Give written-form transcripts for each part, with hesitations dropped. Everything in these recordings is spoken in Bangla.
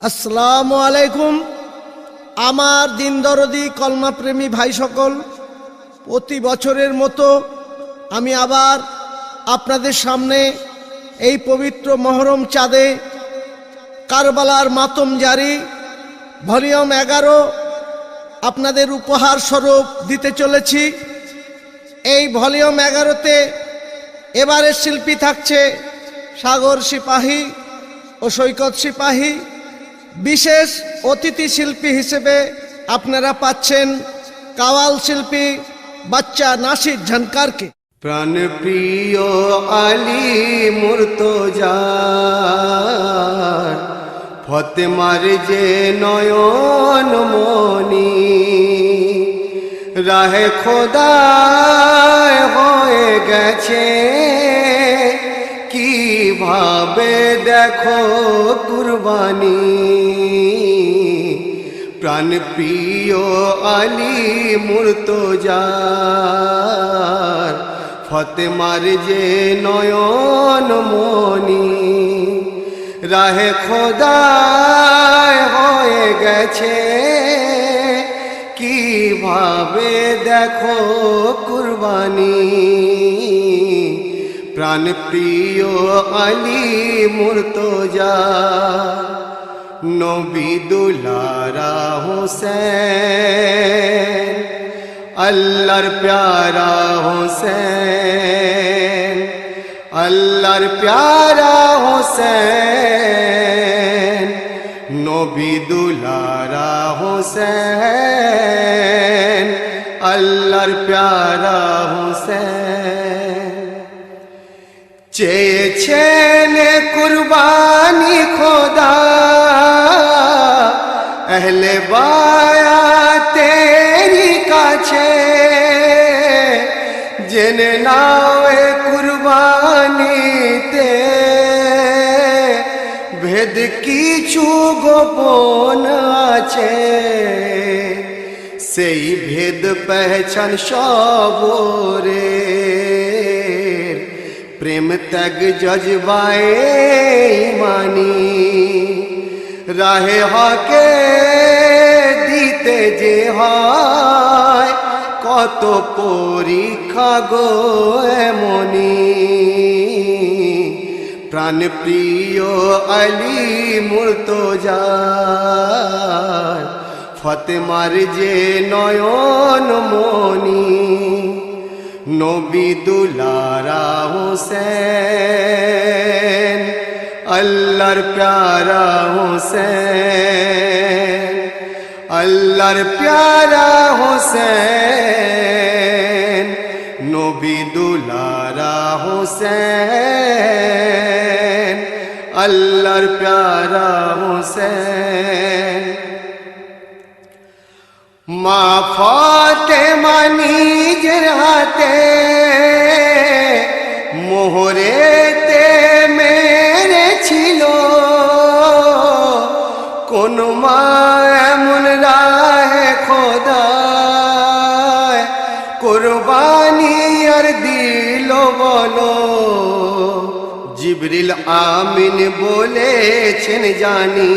আসসালামু আলাইকুম। আমার দিন দরদি কলমাপ্রেমী ভাই সকল, প্রতি বছরের মতো আমি আবার আপনাদের সামনে এই পবিত্র মহরম চাঁদে কারবালার মাতম জারি ভলিউম 11 আপনাদের উপহার স্বরূপ দিতে চলেছি। এই ভলিউম 11তে এবারের শিল্পী থাকছে সাগর সিপাহী ও সৈকত সিপাহী। বিশেষ অতিথি শিল্পী হিসেবে আপনারা পাচ্ছেন কাওয়াল শিল্পী বাচ্চা নাসির ঝনকারকে। প্রাণ প্রিয় আলী মুর্তজার ফতেমার যে নয়ন মনি, রাহে খোদায় হয়ে গেছে কিভাবে দেখো কুরবানি। প্রাণ প্রিয় আলী মুর্তজার ফতেমার যে নয়ন মনি, রাহে খোদায় হয়ে গেছে কিভাবে দেখো কুরবানি। প্রাণ প্রিয় আলী মুর্তজার নবী দুলারা হোসেন, আল্লাহর প্যারা হোসেন, আল্লাহর প্যারা হোসেন, নবী দুলারা হোসেন, আল্লাহর প্যারা হোসেন। চেয়েছেন কুরবানি খোদা আহলে বায়াতেরি কাছে, জেনে নাও এ কুরবানিতে ভেদ কিছু গোপন আছে। সেই ভেদ পেহচান সবরে প্রেম ত্যাগ জজবায়ে মানি। রাহে হকে দিতে যে হয় কত পরীক্ষা গো এমনি। প্রাণ প্রিয় আলী মুর্তজার ফতেমার যে নয়ন মনি, নবী দুলারা হোসেন, আল্লাহর প্যারা হোসেন, আল্লাহর প্যারা হোসেন, নবী দুলারা হোসেন, আল্লাহর প্যারা হোসেন। মা ফাতেমা নিজের হাতে মোহরেতে মেরেছিল, কোন মা এমন রাহে খোদায় কুরবানি আর দিল বলো। জিবরিল আমিন বলেছেন জানি,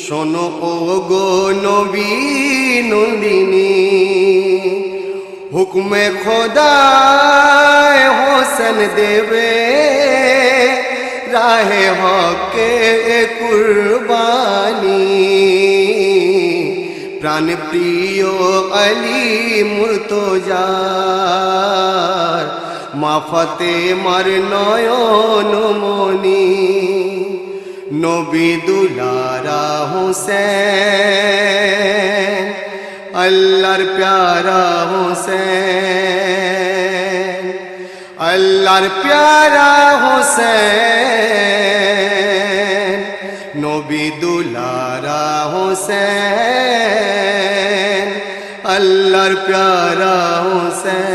শোনো ও গো নবী নন্দিনী, হুকমে খোদায় হোসেন দেবে রাহে হকে কুরবানি। প্রাণ প্রিয় আলী মুর্তজার মা ফাতেমার নয়ন মনি, নবী দুলারা হোসেন, আল্লাহর প্যারা হোসেন, আল্লাহর প্যারা হোসেন, নবী দুলারা হোসেন, আল্লাহর প্যারা হোসেন।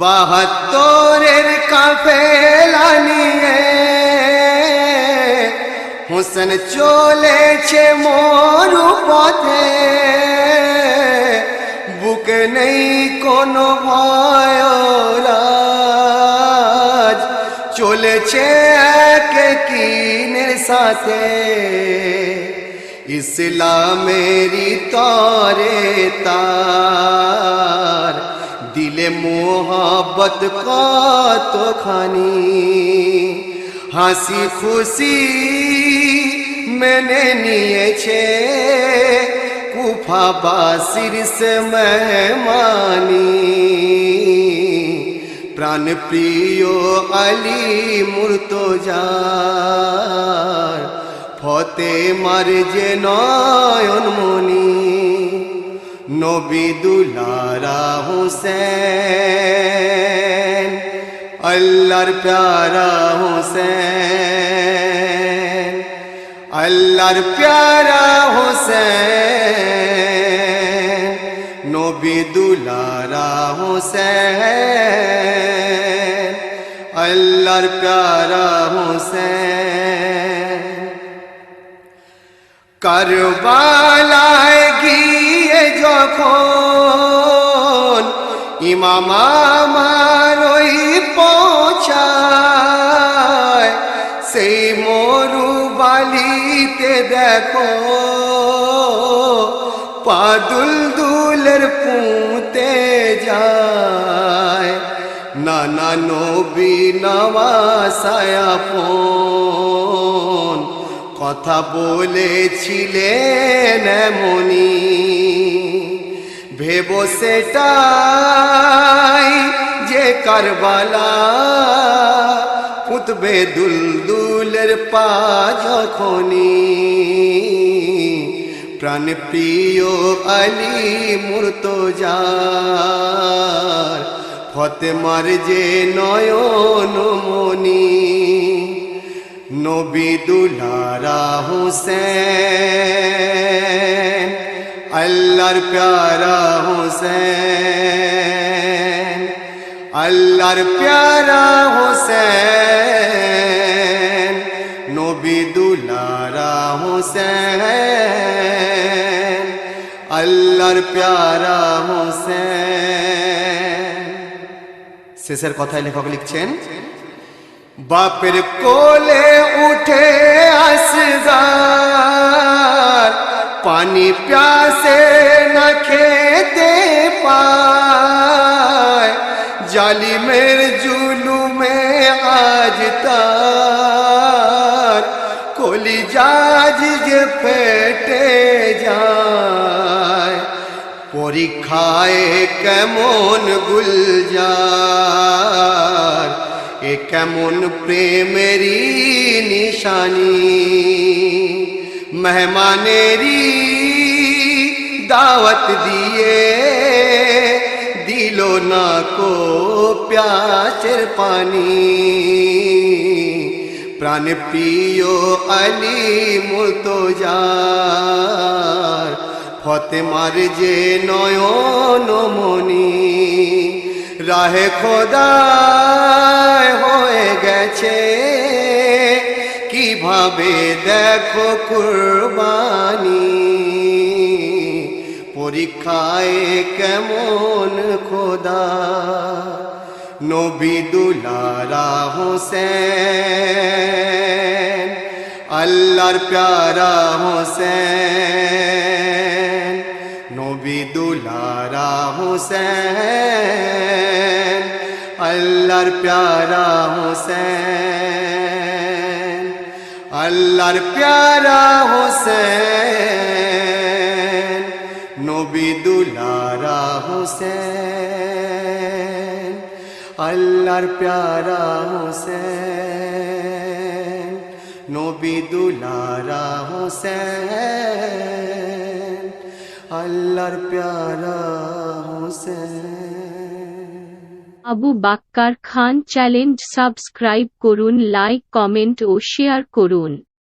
72 কাফেলা নিয়ে হোসেন চলেছে মরু পথে, বুকে নেই কোনো ভয়, চলেছে একে সাথে ইসলামেরই তরে তার দিলে মোহব্বত কতখানি হাসি খুশি মেনে নিয়েছে কুফাবাসীর সে মেহমানি প্রাণ প্রিয় আলী মুর্তজার ফতেমার যে নয়নমণি নবী দুলারা হোসেন আল্লাহর প্যারা হোসেন আল্লাহর প্যারা হোসেন নবী দুলারা হোসেন আল্লাহর প্যারা হোসেন কারবালায় গিয়ে যখন ইমাম আমার ওই পৌঁছায় সেই মরুবালিতে দেখো পাদুল দুলের পুঁতে যায় নানা নবী নওয়াসায় আপন কথা বলেছিলেন এমনি ভেবো সেটাই যে কারবালা পুতবে দুলদুলের পা যখনি প্রাণ প্রিয় আলী মুর্তজার ফতেমার যে নয়নমণি নবী দুলারা হোসেন আল্লাহর প্যারা হোসেন আল্লাহর প্যারা হোসেন নবী দুলারা হোসেন আল্লাহর প্যারা হোসেন শেষের কথায় লেখক লিখছেন বাপের কোলে উঠে আসগার পানি প্যাসে না খেতে পায় জালিমের জুলুমে আজ তার কলিজাজ যে ফেটে যায় পরীক্ষায় কেমন গুলজার এ কেমন প্রেমেরই নিশানি মেহমানেরই দাওয়াত দিয়ে দিল না কো প্যাসের পানি প্রাণ প্রিয় আলী মুর্তজার ফতেমার যে নয়নমণি রাহে খোদায় হয়ে গেছে কিভাবে দেখো কুরবানি পরীক্ষায় কেমন খোদা নবী দুলারা হোসেন আল্লাহর প্যারা হোসেন নবী দুলারা হোসেন আল্লাহর প্যারা হোসেন আল্লাহর প্যারা হোসেন নবী দুলারা হোসেন আল্লাহর প্যারা হোসেন নবী দুলারা হোসেন আল্লাহর প্যারা হোসেন। আবু বাক্কার খান চ্যানেল সাবস্ক্রাইব করুন, লাইক, কমেন্ট ও শেয়ার করুন।